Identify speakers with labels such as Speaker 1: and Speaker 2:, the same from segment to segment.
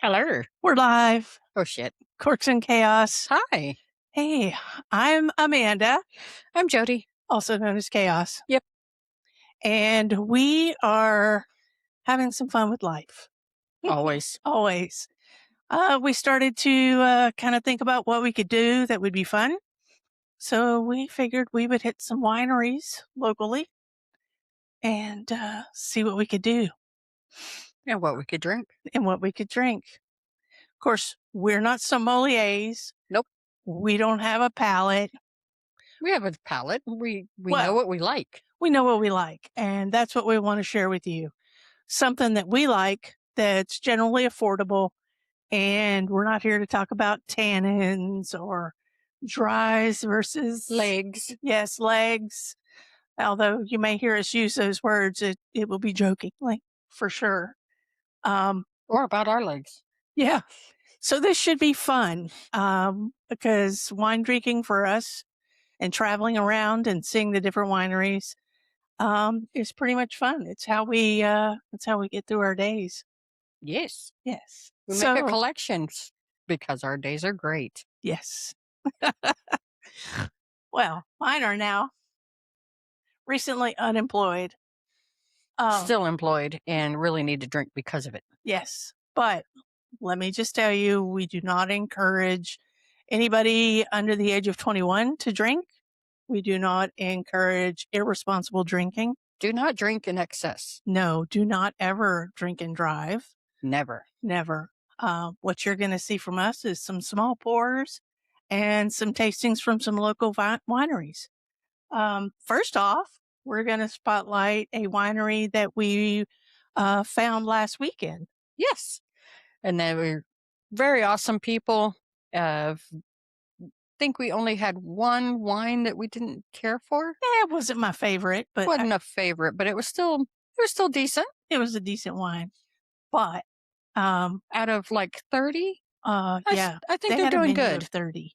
Speaker 1: Hello.
Speaker 2: We're live.
Speaker 1: Oh, shit.
Speaker 2: Corks and Chaos.
Speaker 1: Hi.
Speaker 2: Hey, I'm Amanda,
Speaker 1: I'm Jody.
Speaker 2: also known as Chaos.
Speaker 1: Yep.
Speaker 2: And we are having some fun with life.
Speaker 1: Always.
Speaker 2: Always. We started to kind of think about what we could do that would be fun. So we figured we would hit some wineries locally and see what we could do
Speaker 1: And what we could drink.
Speaker 2: and what we could drink. Of course, we're not sommeliers.
Speaker 1: Nope.
Speaker 2: We don't have a palate.
Speaker 1: We have a palate. We know
Speaker 2: Well,
Speaker 1: what we like.
Speaker 2: We know what we like, and that's what we want to share with you. Something that we like that's generally affordable, and we're not here to talk about tannins or dries versus
Speaker 1: Legs.
Speaker 2: Yes, legs. Although you may hear us use those words, it will be jokingly for sure.
Speaker 1: Or about our legs.
Speaker 2: Yeah. So this should be fun because wine drinking for us and traveling around and seeing the different wineries is pretty much fun. It's how we get through our days.
Speaker 1: Yes.
Speaker 2: Yes.
Speaker 1: We make a collection because our days are great.
Speaker 2: Yes. Well, mine are now recently unemployed.
Speaker 1: Still employed and really need to drink because of it.
Speaker 2: Yes. But let me just tell you, we do not encourage anybody under the age of 21 to drink. We do not encourage irresponsible drinking.
Speaker 1: Do not drink in excess.
Speaker 2: No, do not ever drink and drive.
Speaker 1: Never.
Speaker 2: Never. What you're going to see from us is some small pours and some tastings from some local wineries. First off, we're going to spotlight a winery that we found last weekend.
Speaker 1: Yes. And they were very awesome people. Think we only had one wine that we didn't care for.
Speaker 2: It wasn't my favorite, but
Speaker 1: Wasn't a favorite, but it was still decent.
Speaker 2: It was a decent wine. But
Speaker 1: out of like 30,
Speaker 2: yeah,
Speaker 1: I think
Speaker 2: they
Speaker 1: they're
Speaker 2: had a
Speaker 1: doing
Speaker 2: menu
Speaker 1: good.
Speaker 2: of 30.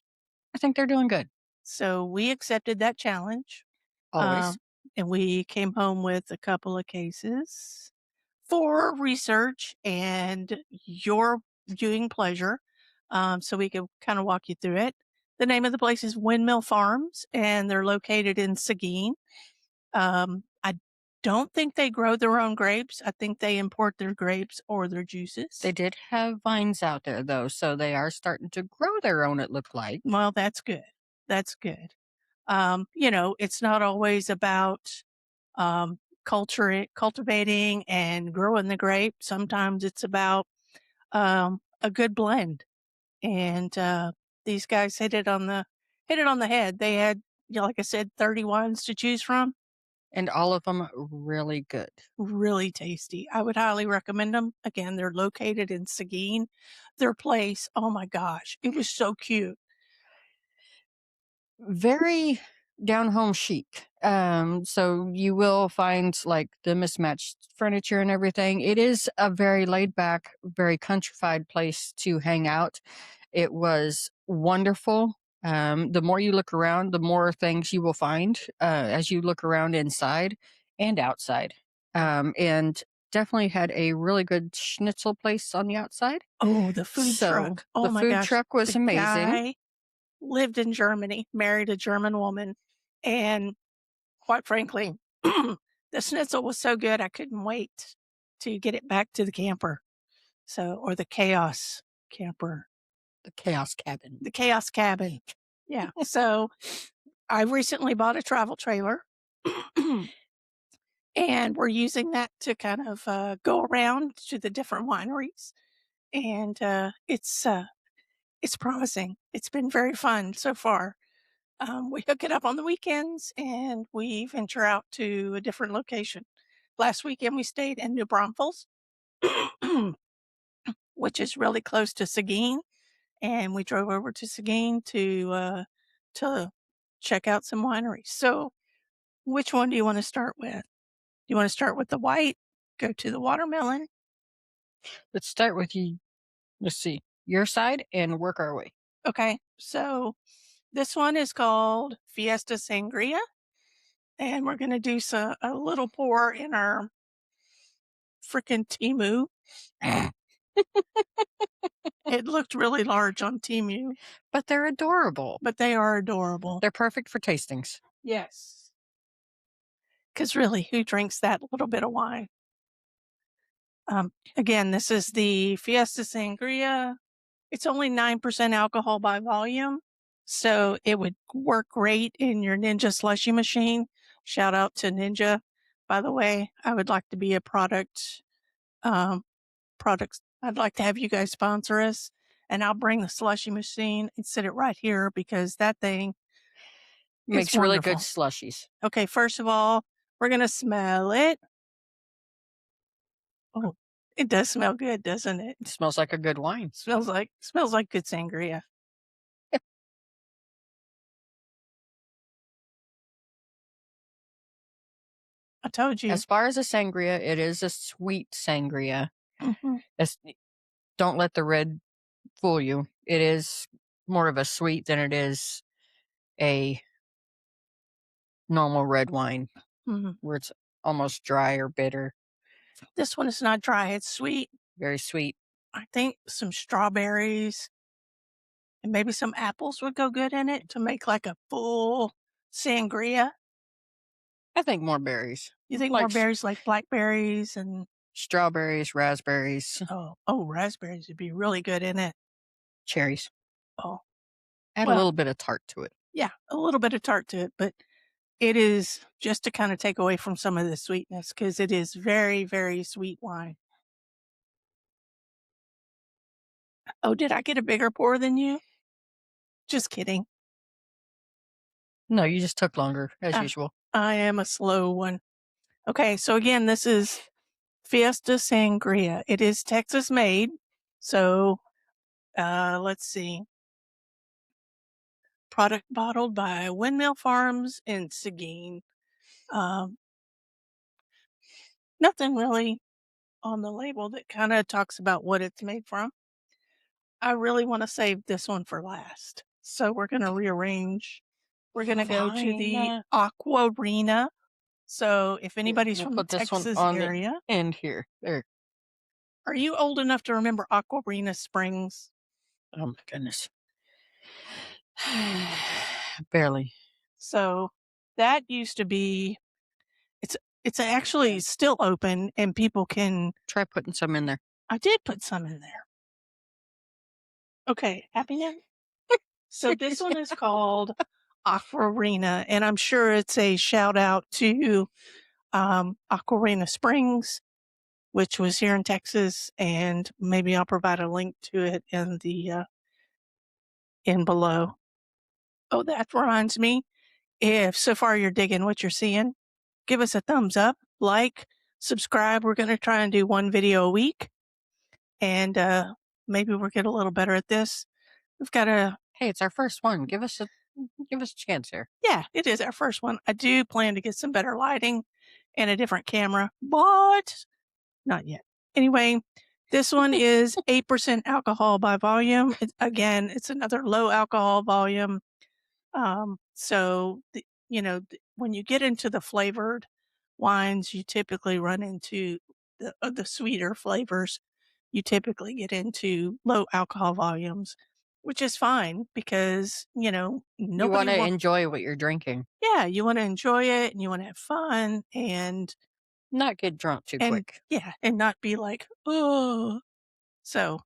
Speaker 1: I think they're doing good.
Speaker 2: So we accepted that challenge.
Speaker 1: Always.
Speaker 2: And we came home with a couple of cases for research and your viewing pleasure. So we could kind of walk you through it. The name of the place is Windmill Farms, and they're located in Seguin. I don't think they grow their own grapes. I think they import their grapes or their juices.
Speaker 1: They did have vines out there, though, so they are starting to grow their own, it looked like.
Speaker 2: Well, that's good. That's good. It's not always about cultivating and growing the grape. Sometimes it's about a good blend. And these guys hit it on the head. They had, like I said, 30 wines to choose from.
Speaker 1: And all of them really good.
Speaker 2: Really tasty. I would highly recommend them. Again, they're located in Seguin. Their place, oh my gosh, it was so cute.
Speaker 1: Very down home chic. So you will find like the mismatched furniture and everything. It is a very laid back, very countrified place to hang out. It was wonderful. The more you look around, the more things you will find as you look around inside and outside. And definitely had a really good schnitzel place on the outside.
Speaker 2: Oh, the food truck. Oh
Speaker 1: the
Speaker 2: my
Speaker 1: food
Speaker 2: gosh.
Speaker 1: truck was
Speaker 2: the
Speaker 1: amazing.
Speaker 2: Guy lived in Germany, married a German woman, and quite frankly, the schnitzel was so good I couldn't wait to get it back to the camper. Or the chaos camper.
Speaker 1: The chaos cabin.
Speaker 2: The chaos cabin. Yeah. So I recently bought a travel trailer and we're using that to kind of go around to the different wineries. And it's promising. It's been very fun so far. We hook it up on the weekends and we venture out to a different location. Last weekend we stayed in New Braunfels, which is really close to Seguin. And we drove over to Seguin to check out some wineries. So which one do you want to start with? Do you want to start with the white, go to the watermelon?
Speaker 1: Let's start with you. Let's see your side and work our way.
Speaker 2: Okay. So this one is called Fiesta Sangria. And we're going to do a little pour in our frickin' Timu. It looked really large on Temu,
Speaker 1: But they're adorable.
Speaker 2: but they are adorable.
Speaker 1: They're perfect for tastings.
Speaker 2: Yes. Because really, who drinks that little bit of wine? Again, this is the Fiesta Sangria. It's only 9% alcohol by volume, so it would work great in your Ninja slushy machine. Shout out to Ninja. By the way, I would like to be a products. I'd like to have you guys sponsor us, and I'll bring the slushy machine and sit it right here because that thing is
Speaker 1: Makes really good
Speaker 2: wonderful.
Speaker 1: slushies.
Speaker 2: Okay, first of all, we're gonna smell it. Oh, it does smell good, doesn't it?
Speaker 1: It smells like a good wine.
Speaker 2: Smells like good sangria. I told you.
Speaker 1: As far as a sangria, it is a sweet sangria.
Speaker 2: Mhm.
Speaker 1: It's, don't let the red fool you. It is more of a sweet than it is a normal red wine,
Speaker 2: Mhm.
Speaker 1: where it's almost dry or bitter.
Speaker 2: This one is not dry. It's sweet.
Speaker 1: Very sweet.
Speaker 2: I think some strawberries and maybe some apples would go good in it to make like a full sangria.
Speaker 1: I think more berries.
Speaker 2: You think more
Speaker 1: Like
Speaker 2: berries like blackberries and
Speaker 1: strawberries, raspberries,
Speaker 2: raspberries would be really good in it.
Speaker 1: cherries.
Speaker 2: Oh,
Speaker 1: Add a
Speaker 2: well,
Speaker 1: little bit of tart to it.
Speaker 2: yeah, a little bit of tart to it, but it is just to kind of take away from some of the sweetness because it is very, very sweet wine. Oh, did I get a bigger pour than you? Just kidding.
Speaker 1: No, you just took longer, as
Speaker 2: Ah,
Speaker 1: usual.
Speaker 2: I am a slow one. Okay, so again, this is Fiesta Sangria. It is Texas made. So, let's see. Product bottled by Windmill Farms in Seguin. Um, Nothing really on the label that kind of talks about what it's made from. I really want to save this one for last. So we're going to rearrange. We're going to go to the
Speaker 1: Fine.
Speaker 2: Aqua Arena. So if anybody's
Speaker 1: We'll
Speaker 2: from the
Speaker 1: put this one
Speaker 2: Texas
Speaker 1: on the
Speaker 2: area,
Speaker 1: end here. There.
Speaker 2: are you old enough to remember Aqua Arena Springs?
Speaker 1: Oh my goodness. Barely.
Speaker 2: So that used to be it's it's actually still open and people can
Speaker 1: Try putting some in there.
Speaker 2: I did put some in there. Okay, happy now? So this one is called Aqua Arena, and I'm sure it's a shout out to Aqua Arena Springs, which was here in Texas, and maybe I'll provide a link to it in the in below. Oh, that reminds me. If so far you're digging what you're seeing, give us a thumbs up, like, subscribe. We're going to try and do one video a week, and maybe we'll get a little better at this. We've got a
Speaker 1: Hey, it's our first one. Give us a chance here.
Speaker 2: yeah, it is our first one. I do plan to get some better lighting and a different camera, but not yet. Anyway, this one is 8% alcohol by volume. Again, it's another low alcohol volume. When you get into the flavored wines, you typically run into the sweeter flavors. You typically get into low alcohol volumes, which is fine because,
Speaker 1: You want
Speaker 2: nobody
Speaker 1: to
Speaker 2: wants,
Speaker 1: enjoy what you're drinking,
Speaker 2: yeah, you want to enjoy it and you want to have fun
Speaker 1: not get drunk too
Speaker 2: and
Speaker 1: quick.
Speaker 2: yeah, and not be like, oh. So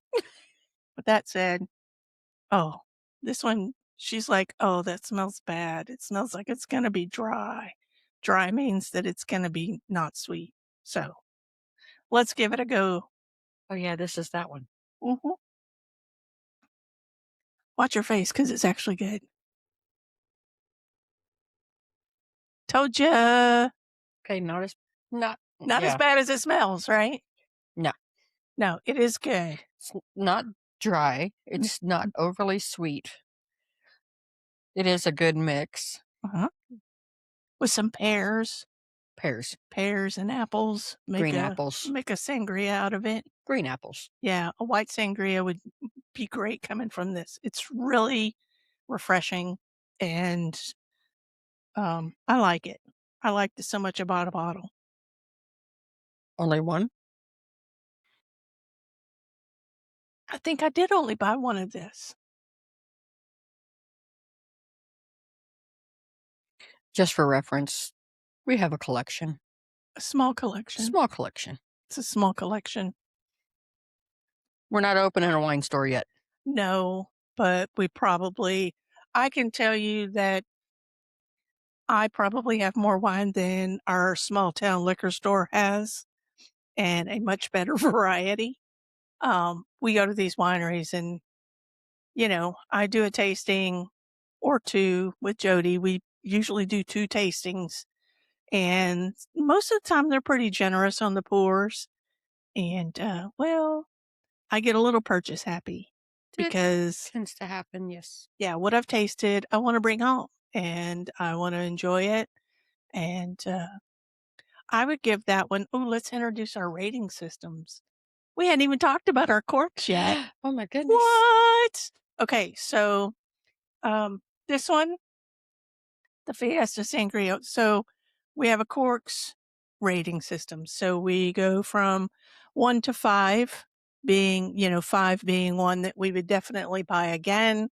Speaker 2: with that said, oh, this one, she's like, "Oh, that smells bad. It smells like it's gonna be dry." Dry means that it's gonna be not sweet. So, let's give it a go.
Speaker 1: Oh yeah, this is that one.
Speaker 2: Mhm. Watch your face, cause it's actually good. Told ya.
Speaker 1: Okay, not
Speaker 2: Not as
Speaker 1: yeah,
Speaker 2: bad as it smells, right?
Speaker 1: no.
Speaker 2: No, it is good.
Speaker 1: It's not dry.
Speaker 2: Mm,
Speaker 1: It's not overly sweet. It is a good mix.
Speaker 2: uh-huh. With some pears,
Speaker 1: Pears,
Speaker 2: pears and apples,
Speaker 1: green apples,
Speaker 2: make a sangria out of it.
Speaker 1: green apples.
Speaker 2: Yeah, a white sangria would be great coming from this. It's really refreshing and I like it. I liked it so much I bought a bottle.
Speaker 1: Only one.
Speaker 2: I think I did only buy one of this.
Speaker 1: Just for reference, we have a collection.
Speaker 2: A small collection.
Speaker 1: Small collection.
Speaker 2: It's a small collection.
Speaker 1: We're not opening a wine store yet.
Speaker 2: No, but I can tell you that I probably have more wine than our small town liquor store has and a much better variety. We go to these wineries and, I do a tasting or two with Jody. We usually do 2 tastings, and most of the time they're pretty generous on the pours. And, I get a little purchase happy
Speaker 1: It
Speaker 2: because,
Speaker 1: tends to happen, yes.
Speaker 2: yeah, what I've tasted, I want to bring home and I want to enjoy it. And I would give that one. Oh, let's introduce our rating systems. We hadn't even talked about our corks yet.
Speaker 1: Oh my goodness.
Speaker 2: What? Okay, so this one, the Fiesta Sangria. So we have a corks rating system. So we go from 1 to 5, being, 5 being one that we would definitely buy again,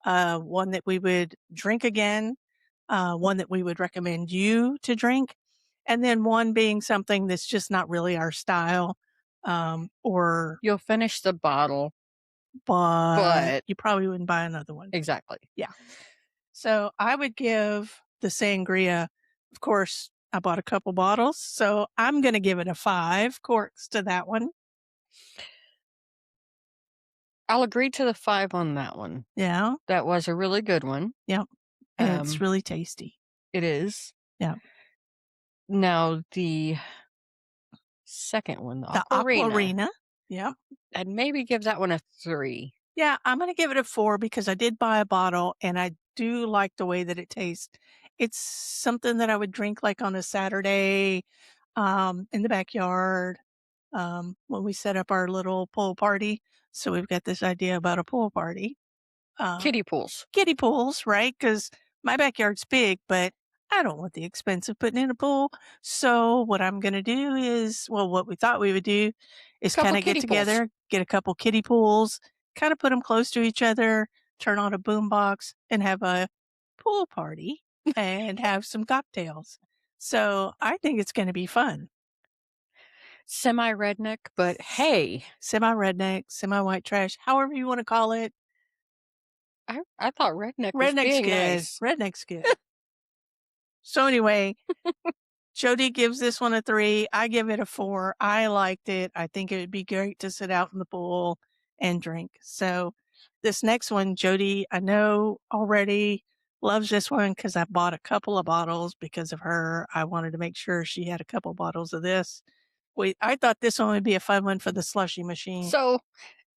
Speaker 2: one that we would drink again, one that we would recommend you to drink, and then 1 being something that's just not really our style, or
Speaker 1: You'll finish the bottle,
Speaker 2: but
Speaker 1: but
Speaker 2: you probably wouldn't buy another one.
Speaker 1: exactly.
Speaker 2: Yeah. So I would give the sangria, of course, I bought a couple bottles, so I'm going to give it a 5 corks to that one.
Speaker 1: I'll agree to the 5 on that one.
Speaker 2: Yeah.
Speaker 1: That was a really good one.
Speaker 2: Yep. And it's
Speaker 1: Um,
Speaker 2: really tasty.
Speaker 1: it is.
Speaker 2: Yeah.
Speaker 1: Now the second one, the
Speaker 2: The
Speaker 1: Aquarina,
Speaker 2: Aquarina. Yep.
Speaker 1: I'd maybe give that one a 3.
Speaker 2: Yeah, I'm going to give it a 4 because I did buy a bottle and I do like the way that it tastes. It's something that I would drink like on a Saturday in the backyard when we set up our little pool party. So we've got this idea about a pool party. Um,
Speaker 1: Kiddie pools.
Speaker 2: Kiddie pools, right? Because my backyard's big, but I don't want the expense of putting in a pool. So what I'm going to do is, well, what we thought we would do is kind
Speaker 1: Couple
Speaker 2: of get
Speaker 1: kiddie pools.
Speaker 2: together, get a couple kiddie pools, kind of put them close to each other, turn on a boom box, and have a pool party and have some cocktails. So I think it's going to be fun.
Speaker 1: Semi redneck, but hey,
Speaker 2: Semi redneck, semi white trash, however you want to call it.
Speaker 1: I thought redneck was
Speaker 2: Redneck's
Speaker 1: being
Speaker 2: good.
Speaker 1: nice.
Speaker 2: Redneck's good. So anyway, Jody gives this one a 3. I give it a 4. I liked it. I think it would be great to sit out in the pool and drink. So this next one, Jody, I know already loves this one because I bought a couple of bottles because of her. I wanted to make sure she had a couple bottles of this. I thought this one would be a fun one for the slushy machine,
Speaker 1: So,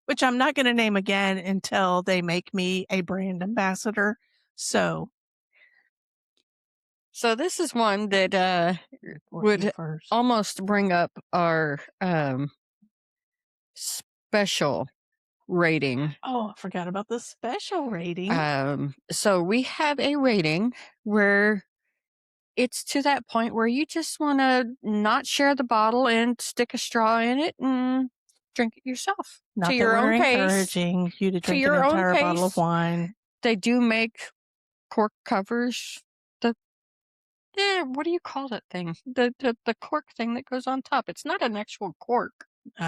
Speaker 2: which I'm not going to name again until they make me a brand ambassador. So
Speaker 1: this is one that
Speaker 2: report you
Speaker 1: would
Speaker 2: first.
Speaker 1: almost bring up our special rating.
Speaker 2: Oh, I forgot about the special rating.
Speaker 1: So we have a rating where it's to that point where you just want to not share the bottle and stick a straw in it and drink it yourself
Speaker 2: Not
Speaker 1: to
Speaker 2: that
Speaker 1: your
Speaker 2: we're
Speaker 1: own pace.
Speaker 2: encouraging you to
Speaker 1: To
Speaker 2: drink an
Speaker 1: your own
Speaker 2: entire bottle of
Speaker 1: pace.
Speaker 2: wine.
Speaker 1: They do make cork covers. What do you call that thing? The cork thing that goes on top. It's not an actual cork. It's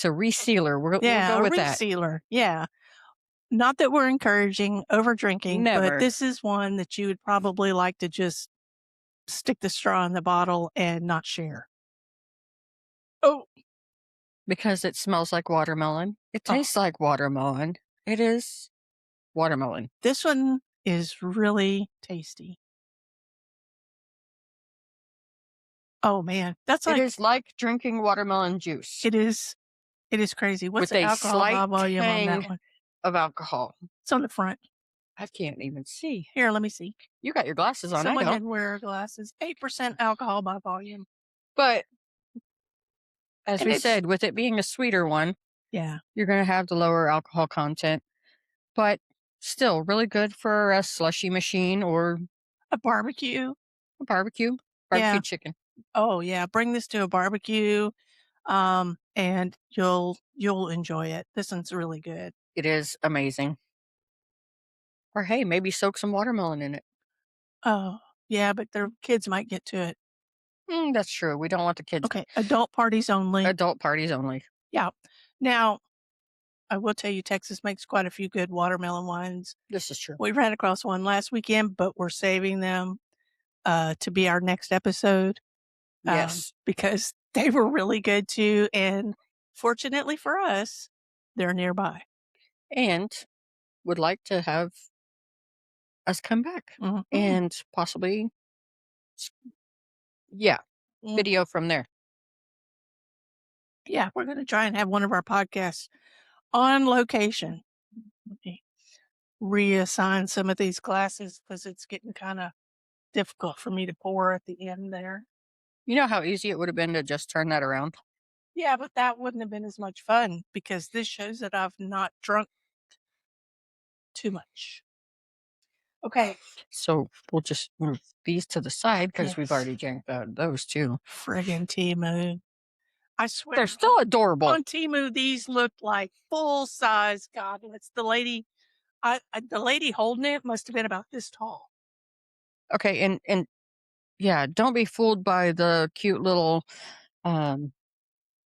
Speaker 1: a resealer. We'll
Speaker 2: Yeah,
Speaker 1: go
Speaker 2: a
Speaker 1: with that.
Speaker 2: resealer. Yeah. Not that we're encouraging over drinking, but
Speaker 1: Never.
Speaker 2: this is one that you would probably like to just stick the straw in the bottle and not share. Oh,
Speaker 1: Because it smells like watermelon. It
Speaker 2: Oh.
Speaker 1: tastes like watermelon. It is watermelon.
Speaker 2: This one is really tasty. Oh man, that's
Speaker 1: It
Speaker 2: like
Speaker 1: is like drinking watermelon juice
Speaker 2: it is. It is crazy. What's
Speaker 1: with
Speaker 2: the
Speaker 1: a
Speaker 2: alcohol
Speaker 1: slight
Speaker 2: by volume on that
Speaker 1: tang
Speaker 2: one?
Speaker 1: of alcohol.
Speaker 2: It's on the front.
Speaker 1: I can't even see.
Speaker 2: Here, let me see.
Speaker 1: You got your glasses on.
Speaker 2: Someone
Speaker 1: I
Speaker 2: did
Speaker 1: don't.
Speaker 2: wear glasses. 8% alcohol by volume.
Speaker 1: But as
Speaker 2: And
Speaker 1: we
Speaker 2: it's
Speaker 1: said, with it being a sweeter one,
Speaker 2: yeah,
Speaker 1: you're going to have the lower alcohol content. But still, really good for a slushy machine or
Speaker 2: a barbecue.
Speaker 1: a barbecue
Speaker 2: Yeah.
Speaker 1: chicken.
Speaker 2: Oh yeah, bring this to a barbecue. And you'll enjoy it. This one's really good.
Speaker 1: It is amazing. Or hey, maybe soak some watermelon in it.
Speaker 2: Oh, yeah, but their kids might get to it.
Speaker 1: That's true. We don't want the kids.
Speaker 2: Okay, adult parties only.
Speaker 1: Adult parties only.
Speaker 2: Yeah. Now, I will tell you, Texas makes quite a few good watermelon wines.
Speaker 1: This is true.
Speaker 2: We ran across one last weekend, but we're saving them to be our next episode
Speaker 1: Yes.
Speaker 2: because they were really good too. And fortunately for us, they're nearby.
Speaker 1: And would like to have us come back
Speaker 2: Mhm.
Speaker 1: and possibly, s- yeah,
Speaker 2: Mm,
Speaker 1: video from there.
Speaker 2: yeah, we're going to try and have one of our podcasts on location. Let me reassign some of these glasses because it's getting kind of difficult for me to pour at the end there.
Speaker 1: You know how easy it would have been to just turn that around?
Speaker 2: Yeah, but that wouldn't have been as much fun because this shows that I've not drunk too much. Okay.
Speaker 1: So we'll just move these to the side because we've
Speaker 2: Yes.
Speaker 1: already drank those too.
Speaker 2: Friggin' Timu. I swear
Speaker 1: They're still adorable.
Speaker 2: on Timu, these looked like full size goblets. The lady holding it must have been about this tall.
Speaker 1: Okay, and yeah, don't be fooled by the cute little um,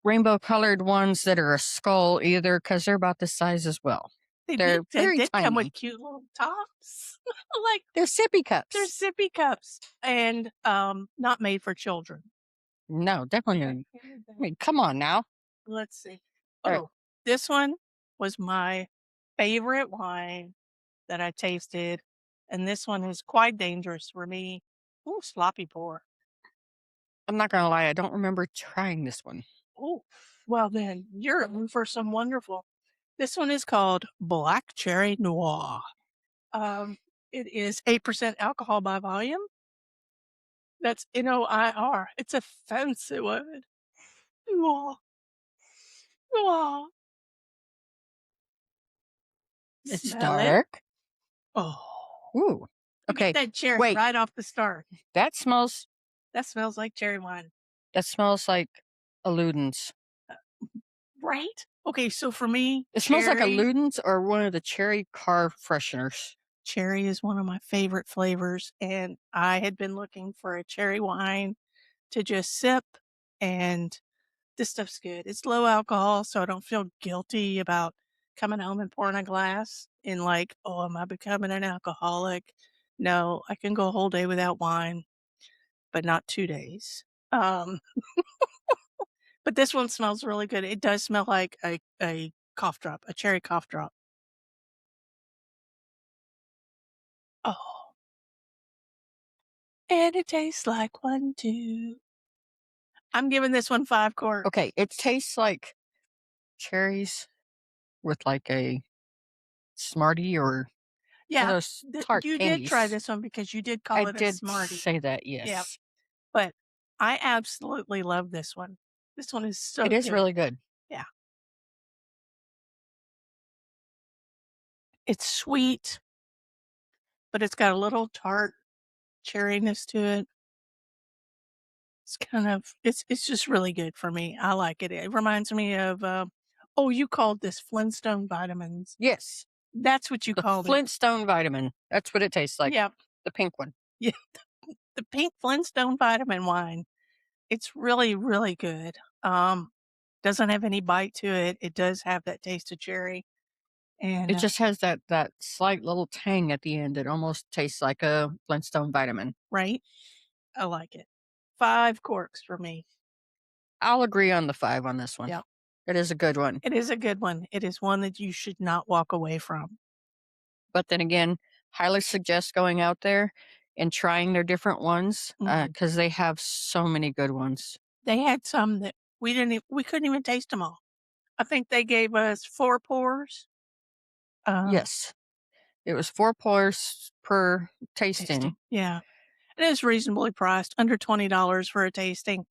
Speaker 1: rainbow colored ones that are a skull either, because they're about this size as well. They're
Speaker 2: They
Speaker 1: very
Speaker 2: did come with
Speaker 1: tiny.
Speaker 2: cute little tops. Like,
Speaker 1: They're sippy
Speaker 2: they're
Speaker 1: cups.
Speaker 2: sippy cups and, not made for children.
Speaker 1: No, definitely.
Speaker 2: Okay,
Speaker 1: I mean, come on now.
Speaker 2: let's see.
Speaker 1: All right,
Speaker 2: Oh, this one was my favorite wine that I tasted, and this one is quite dangerous for me. Ooh, sloppy pour.
Speaker 1: I'm not gonna lie. I don't remember trying this one.
Speaker 2: Ooh, well then, you're in for some wonderful. This one is called Black Cherry Noir. Um, it is 8% alcohol by volume. That's Noir. It's a fancy word. Noir, noir.
Speaker 1: It's
Speaker 2: Smell it.
Speaker 1: dark.
Speaker 2: Oh,
Speaker 1: Ooh.
Speaker 2: you get
Speaker 1: Okay.
Speaker 2: that cherry
Speaker 1: Wait.
Speaker 2: right off the start.
Speaker 1: That smells.
Speaker 2: That smells like cherry wine.
Speaker 1: That smells like a Ludens.
Speaker 2: Uh, Right? Okay, so for me,
Speaker 1: It smells like a Ludens or one of the cherry car fresheners.
Speaker 2: cherry is one of my favorite flavors, and I had been looking for a cherry wine to just sip, and this stuff's good. It's low alcohol, so I don't feel guilty about coming home and pouring a glass and like, "Oh, am I becoming an alcoholic?" No, I can go a whole day without wine, but not 2 days. Um, but this one smells really good. It does smell like a cough drop, a cherry cough drop. Oh, and it tastes like one too. I'm giving this one 5 corks.
Speaker 1: Okay. It tastes like cherries with like a Smartie or one of
Speaker 2: Yeah,
Speaker 1: those tart
Speaker 2: you did try
Speaker 1: candies.
Speaker 2: this one because you did
Speaker 1: I
Speaker 2: call it a
Speaker 1: did
Speaker 2: Smartie.
Speaker 1: say that,
Speaker 2: Yeah,
Speaker 1: yes.
Speaker 2: but I absolutely love this one. This one is
Speaker 1: It
Speaker 2: so
Speaker 1: is
Speaker 2: good.
Speaker 1: really good.
Speaker 2: Yeah. It's sweet, but it's got a little tart cherryness to it. It's just really good for me. I like it. It reminds me of, oh, you called this Flintstone vitamins.
Speaker 1: Yes.
Speaker 2: That's what you
Speaker 1: The
Speaker 2: called it.
Speaker 1: Flintstone vitamin. That's what it tastes like.
Speaker 2: Yeah.
Speaker 1: The pink one.
Speaker 2: Yeah. The pink Flintstone vitamin wine. It's really, really good. Doesn't have any bite to it. It does have that taste of cherry and,
Speaker 1: It just has that slight little tang at the end. It almost tastes like a Flintstone vitamin.
Speaker 2: right? I like it. 5 corks for me.
Speaker 1: I'll agree on the 5 on this one.
Speaker 2: Yeah.
Speaker 1: It is a good one.
Speaker 2: It is a good one. It is one that you should not walk away from.
Speaker 1: But then again, highly suggest going out there and trying their different ones
Speaker 2: Mhm.
Speaker 1: because they have so many good ones.
Speaker 2: They had some that we couldn't even taste them all. I think they gave us 4 pours, uh,
Speaker 1: Yes. It was 4 pours per tasting.
Speaker 2: tasting. Yeah. And it was reasonably priced, under $20 for a tasting.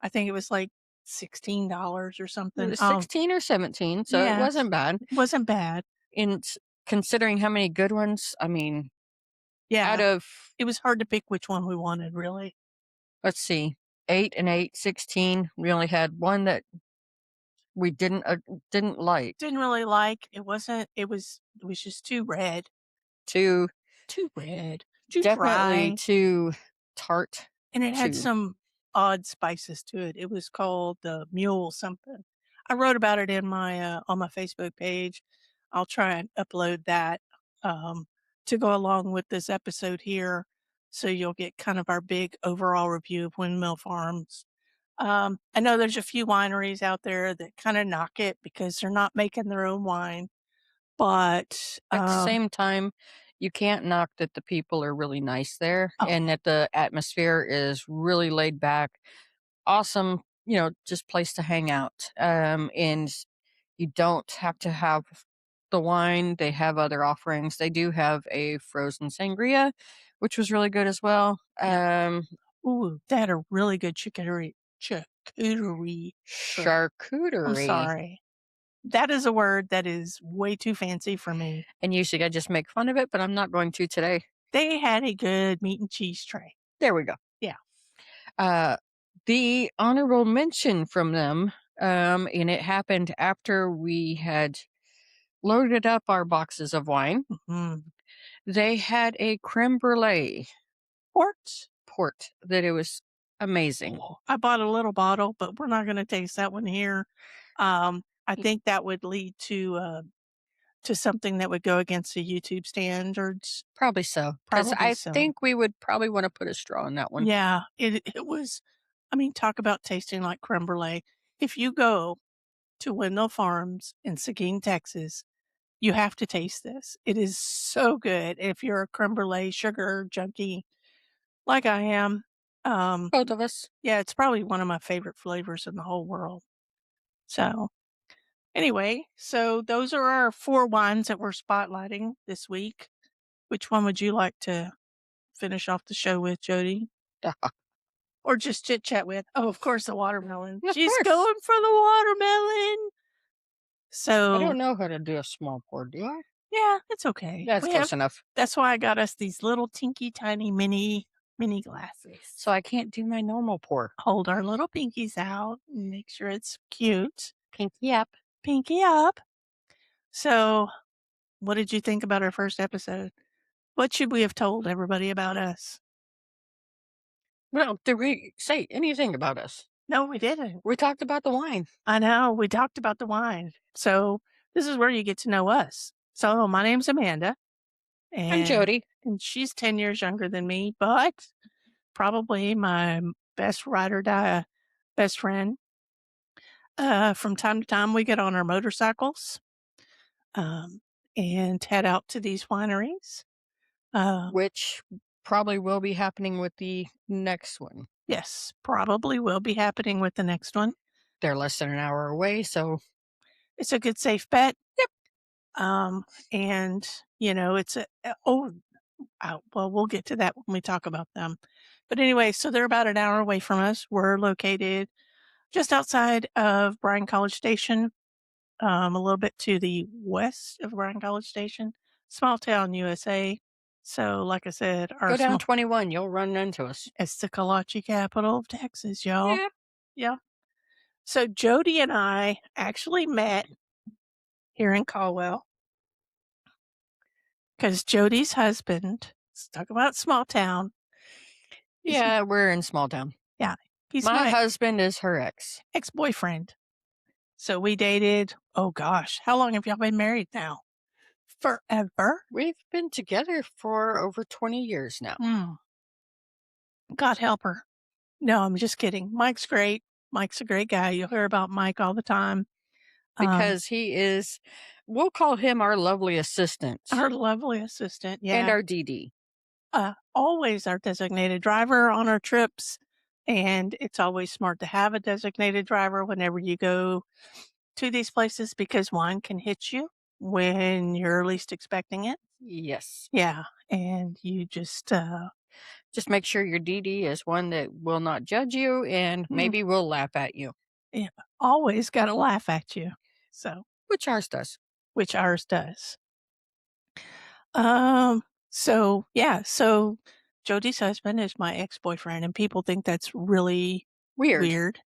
Speaker 2: I think it was like $16 or
Speaker 1: It
Speaker 2: something.
Speaker 1: was 16 or 17, so it
Speaker 2: Yes.
Speaker 1: wasn't bad.
Speaker 2: It wasn't bad.
Speaker 1: And considering how many good ones, I mean, out
Speaker 2: Yeah.
Speaker 1: of,
Speaker 2: It was hard to pick which one we wanted, really.
Speaker 1: let's see, 8 and 8, 16, we only had one that we didn't like.
Speaker 2: Didn't really like. It was just too red.
Speaker 1: Too
Speaker 2: Too red. Too
Speaker 1: definitely
Speaker 2: dry.
Speaker 1: too tart.
Speaker 2: And it had
Speaker 1: Too
Speaker 2: some odd spices to it. It was called the mule something. I wrote about it in my on my Facebook page. I'll try and upload that um, to go along with this episode here, so you'll get kind of our big overall review of Windmill Farms. I know there's a few wineries out there that kind of knock it because they're not making their own wine, but
Speaker 1: at the same time, you can't knock that the people are really nice there
Speaker 2: oh
Speaker 1: and that the atmosphere is really laid back. Awesome, just place to hang out. And you don't have to have the wine. They have other offerings. They do have a frozen sangria, which was really good as well.
Speaker 2: yeah, ooh, they had a really good charcuterie. I'm
Speaker 1: Charcuterie.
Speaker 2: sorry. That is a word that is way too fancy for me.
Speaker 1: And usually I just make fun of it, but I'm not going to today.
Speaker 2: They had a good meat and cheese tray.
Speaker 1: There we go.
Speaker 2: Yeah.
Speaker 1: Uh, the honorable mention from them, and it happened after we had loaded up our boxes of wine.
Speaker 2: Mhm.
Speaker 1: They had a creme brulee
Speaker 2: Port.
Speaker 1: port that it was amazing.
Speaker 2: Oh, I bought a little bottle, but we're not gonna taste that one here. I think that would lead to something that would go against the YouTube standards.
Speaker 1: Probably so, because
Speaker 2: Probably
Speaker 1: I
Speaker 2: so.
Speaker 1: think we would probably want to put a straw in that one.
Speaker 2: Yeah, it was, I mean, talk about tasting like creme brulee. If you go to Windmill Farms in Seguin, Texas, you have to taste this. It is so good. If you're a creme brulee sugar junkie like I am, um,
Speaker 1: Both of us.
Speaker 2: yeah, it's probably one of my favorite flavors in the whole world. So, anyway, so those are our 4 wines that we're spotlighting this week. Which one would you like to finish off the show with, Jody? Or just chit chat with? Oh, of course, the watermelon.
Speaker 1: Of
Speaker 2: She's
Speaker 1: course.
Speaker 2: going for the watermelon.
Speaker 1: I
Speaker 2: So,
Speaker 1: don't know how to do a small pour, do I?
Speaker 2: yeah, it's okay.
Speaker 1: That's close enough.
Speaker 2: That's why I got us these little tinky tiny mini glasses.
Speaker 1: So I can't do my normal pour.
Speaker 2: Hold our little pinkies out and make sure it's cute.
Speaker 1: Pinky up.
Speaker 2: Pinky up. So, what did you think about our first episode? What should we have told everybody about us?
Speaker 1: Well, did we say anything about us?
Speaker 2: No, we didn't.
Speaker 1: We talked about the wine.
Speaker 2: I know. We talked about the wine. So, this is where you get to know us. So, my name's Amanda,
Speaker 1: I'm Jody.
Speaker 2: and she's 10 years younger than me, but probably my best ride or die best friend. From time to time, we get on our motorcycles um, and head out to these wineries.
Speaker 1: Which probably will be happening with the next one.
Speaker 2: Yes, probably will be happening with the next one.
Speaker 1: They're less than an hour away, so
Speaker 2: It's a good, safe bet.
Speaker 1: yep.
Speaker 2: And, it's well, we'll get to that when we talk about them. But anyway, so they're about an hour away from us. We're located just outside of Bryan College Station, a little bit to the west of Bryan College Station, small town USA. So, like I said,
Speaker 1: Go down 21, you'll run into us.
Speaker 2: it's the kolache capital of Texas, y'all.
Speaker 1: Yeah.
Speaker 2: Yeah. So Jody and I actually met here in Caldwell because Jody's husband, let's talk about small town.
Speaker 1: Yeah, we're in small town.
Speaker 2: Yeah, he's
Speaker 1: My
Speaker 2: my
Speaker 1: husband is her ex.
Speaker 2: ex-boyfriend. So we dated, oh gosh, how long have y'all been married now? Forever?
Speaker 1: We've been together for over 20 years now.
Speaker 2: God help her. No, I'm just kidding. Mike's great. Mike's a great guy. You'll hear about Mike all the time.
Speaker 1: Because he is, we'll call him our lovely assistant.
Speaker 2: Our lovely assistant. Yeah.
Speaker 1: And our DD.
Speaker 2: Always our designated driver on our trips. And it's always smart to have a designated driver whenever you go to these places because wine can hit you when you're least expecting it.
Speaker 1: Yes.
Speaker 2: Yeah. And you just
Speaker 1: make sure your DD is one that will not judge you and maybe will laugh at you.
Speaker 2: Yeah, always got to laugh at you. So,
Speaker 1: which ours does.
Speaker 2: So yeah, so Jody's husband is my ex-boyfriend and people think that's really
Speaker 1: Weird.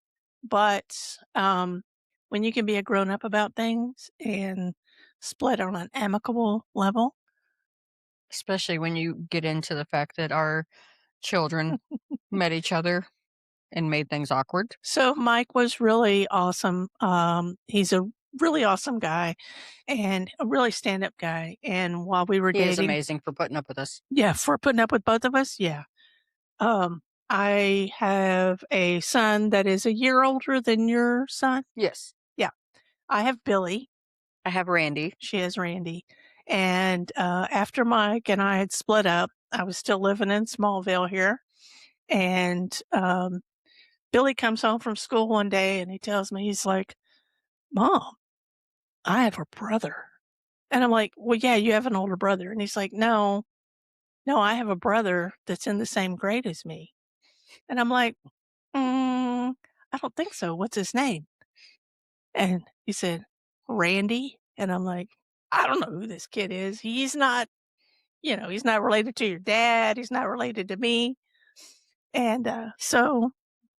Speaker 2: But when you can be a grown up about things and split on an amicable level.
Speaker 1: Especially when you get into the fact that our children met each other and made things awkward.
Speaker 2: So Mike was really awesome. He's a really awesome guy and a really stand up guy. And while we were
Speaker 1: He is
Speaker 2: dating,
Speaker 1: amazing for putting up with us.
Speaker 2: yeah, for putting up with both of us, yeah. I have a son that is a year older than your son.
Speaker 1: Yes.
Speaker 2: Yeah. I have Billy.
Speaker 1: I have Randy.
Speaker 2: She has Randy. And after Mike and I had split up, I was still living in Smallville here. And Billy comes home from school one day and he tells me, he's like, Mom, I have a brother. And I'm like, well, yeah, you have an older brother. And he's like, no, I have a brother that's in the same grade as me. And I'm like, I don't think so. What's his name? And he said, Randy. And I'm like, I don't know who this kid is. He's not, he's not related to your dad. He's not related to me. And so,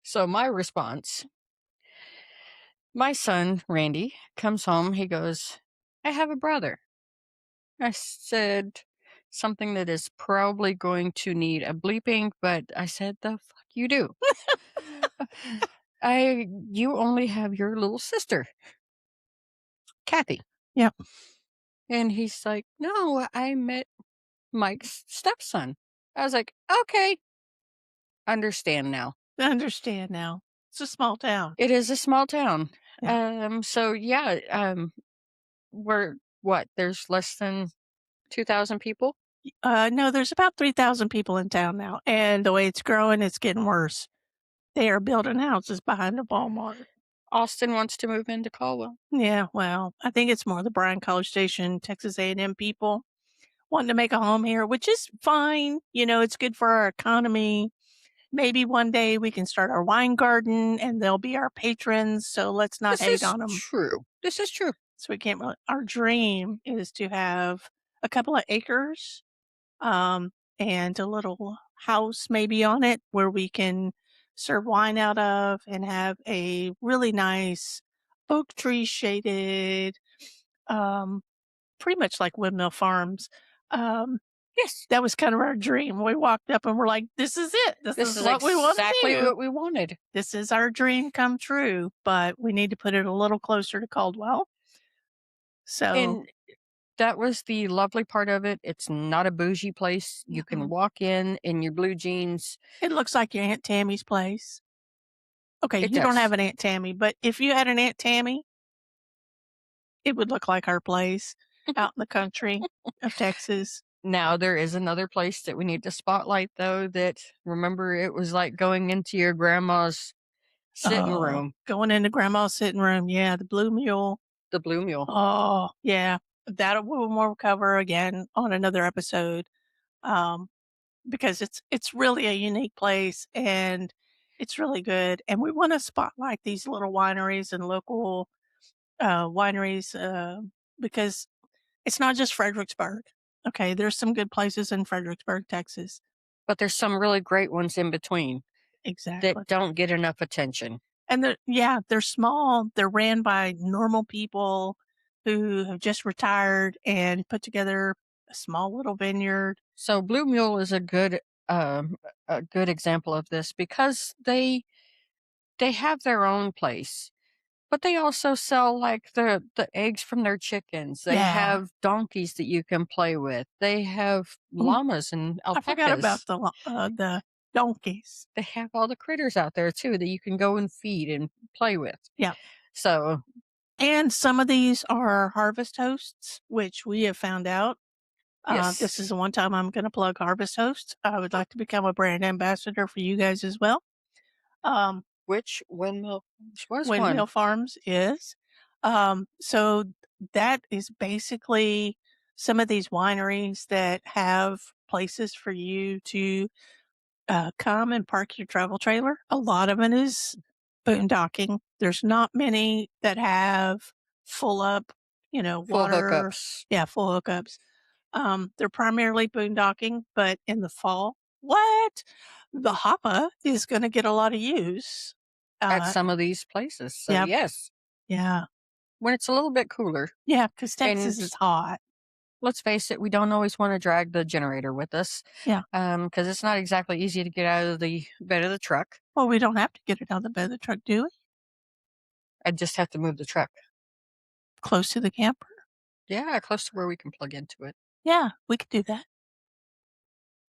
Speaker 1: So my response, my son, Randy, comes home. He goes, I have a brother. I said something that is probably going to need a bleeping, but I said, the fuck you do. You only have your little sister, Kathy.
Speaker 2: yeah,
Speaker 1: And he's like, no, I met Mike's stepson. I was like, okay, understand now.
Speaker 2: I understand now. It's a small town.
Speaker 1: It is a small town.
Speaker 2: Yeah.
Speaker 1: So yeah, we're what? There's less than 2,000 people.
Speaker 2: No, there's about 3,000 people in town now. And the way it's growing, it's getting worse. They are building houses behind the Walmart.
Speaker 1: Austin wants to move into Caldwell.
Speaker 2: Yeah, well, I think it's more the Bryan College Station, Texas A&M people wanting to make a home here, which is fine. It's good for our economy. Maybe one day we can start our wine garden and they'll be our patrons. So let's not
Speaker 1: This
Speaker 2: hate
Speaker 1: is
Speaker 2: on them.
Speaker 1: true. This is true.
Speaker 2: So we can't really, our dream is to have a couple of acres, um, and a little house maybe on it where we can serve wine out of and have a really nice oak tree shaded, um, pretty much like Windmill Farms. Um,
Speaker 1: Yes,
Speaker 2: that was kind of our dream. We walked up and we're like, this is it. This
Speaker 1: this
Speaker 2: is
Speaker 1: is
Speaker 2: what we want to
Speaker 1: exactly
Speaker 2: do.
Speaker 1: what we wanted.
Speaker 2: This is our dream come true, but we need to put it a little closer to Caldwell. So,
Speaker 1: And that was the lovely part of it. It's not a bougie place. You can
Speaker 2: mm-mm.
Speaker 1: walk in your blue jeans.
Speaker 2: It looks like your Aunt Tammy's place. Okay,
Speaker 1: It
Speaker 2: you don't have
Speaker 1: does.
Speaker 2: an Aunt Tammy, but if you had an Aunt Tammy, it would look like our place out in the country of Texas.
Speaker 1: Now there is another place that we need to spotlight though that remember it was like going into your grandma's sitting
Speaker 2: Oh,
Speaker 1: room,
Speaker 2: going into grandma's sitting room. Yeah, the Blue Mule.
Speaker 1: the Blue Mule.
Speaker 2: Oh, yeah. That we'll cover again on another episode. Um, because it's really a unique place and it's really good. And we want to spotlight these little wineries and local wineries because it's not just Fredericksburg. Okay, there's some good places in Fredericksburg, Texas.
Speaker 1: But there's some really great ones in between
Speaker 2: Exactly.
Speaker 1: that don't get enough attention.
Speaker 2: And they're small. They're ran by normal people who have just retired and put together a small little vineyard.
Speaker 1: So Blue Mule is um a good example of this because they have their own place. But they also sell like the eggs from their chickens. They
Speaker 2: Yeah.
Speaker 1: have donkeys that you can play with. They have
Speaker 2: Mm,
Speaker 1: llamas and
Speaker 2: I forgot about
Speaker 1: alpacas.
Speaker 2: the donkeys.
Speaker 1: They have all the critters out there too that you can go and feed and play with.
Speaker 2: Yeah.
Speaker 1: So,
Speaker 2: And some of these are harvest hosts, which we have found out.
Speaker 1: yes.
Speaker 2: This is the one time I'm going to plug Harvest Hosts. I would like to become a brand ambassador for you guys as well. Um,
Speaker 1: Which was
Speaker 2: Windmill
Speaker 1: one?
Speaker 2: Farms is. So that is basically some of these wineries that have places for you to come and park your travel trailer. A lot of it is boondocking. There's not many that have full up,
Speaker 1: Full
Speaker 2: water.
Speaker 1: hookups.
Speaker 2: Yeah, full hookups. They're primarily boondocking, but in the fall, what? The Hoppa is going to get a lot of use.
Speaker 1: At
Speaker 2: Uh,
Speaker 1: some of these places. So,
Speaker 2: yeah,
Speaker 1: yes.
Speaker 2: Yeah.
Speaker 1: when it's a little bit cooler.
Speaker 2: Yeah, because
Speaker 1: And
Speaker 2: Texas is hot.
Speaker 1: let's face it, we don't always want to drag the generator with us
Speaker 2: Yeah.
Speaker 1: because it's not exactly easy to get out of the bed of the truck.
Speaker 2: Well, we don't have to get it out of the bed of the truck, do we?
Speaker 1: I just have to move the truck.
Speaker 2: Close to the camper?
Speaker 1: Yeah, close to where we can plug into it.
Speaker 2: Yeah, we could do that.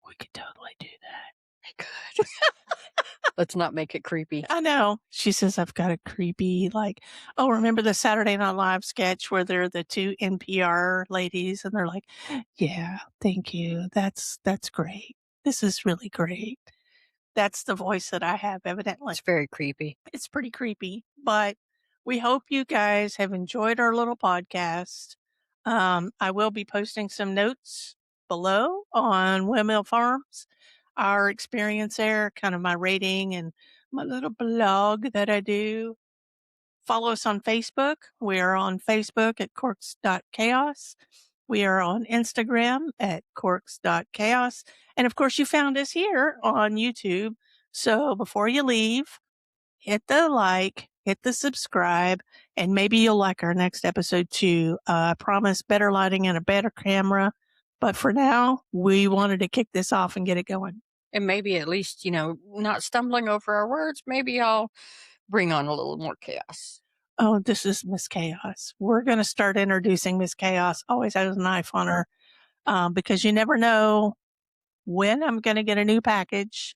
Speaker 2: We could totally do that.
Speaker 1: I could. Let's not make it creepy.
Speaker 2: I know. She says I've got a creepy, like, oh, remember the Saturday Night Live sketch where they're the two NPR ladies and they're like, yeah, thank you. That's great. This is really great. That's the voice that I have, evidently.
Speaker 1: It's very creepy.
Speaker 2: It's pretty creepy, but we hope you guys have enjoyed our little podcast. I will be posting some notes below on Windmill Farms, our experience there, kind of my rating and my little blog that I do. Follow us on Facebook. We are on Facebook at Corks.Chaos. We are on Instagram at Corks.Chaos. And of course, you found us here on YouTube. So before you leave, hit the like, hit the subscribe, and maybe you'll like our next episode too. I promise better lighting and a better camera. But for now, we wanted to kick this off and get it going.
Speaker 1: And maybe at least, not stumbling over our words, maybe I'll bring on a little more chaos.
Speaker 2: Oh, this is Miss Chaos. We're going to start introducing Miss Chaos. Always has a knife on her because you never know when I'm going to get a new package.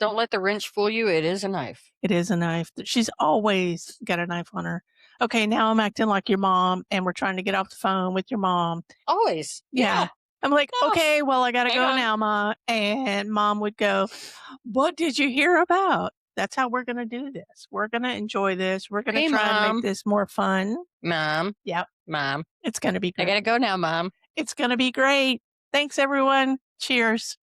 Speaker 1: Don't let the wrench fool you. It is a knife.
Speaker 2: It is a knife. She's always got a knife on her. Okay, now I'm acting like your mom and we're trying to get off the phone with your mom.
Speaker 1: Always.
Speaker 2: Yeah. I'm like,
Speaker 1: Oh,
Speaker 2: okay, well, I got to
Speaker 1: hang
Speaker 2: go
Speaker 1: on.
Speaker 2: now, Ma. And Mom would go, what did you hear about? That's how we're going to do this. We're going to enjoy this. We're going to
Speaker 1: Hey,
Speaker 2: try and
Speaker 1: Mom.
Speaker 2: make this more fun.
Speaker 1: Mom.
Speaker 2: Yep.
Speaker 1: Mom.
Speaker 2: It's going to be
Speaker 1: I
Speaker 2: great.
Speaker 1: gotta go now, Mom.
Speaker 2: It's going to be great. Thanks, everyone. Cheers.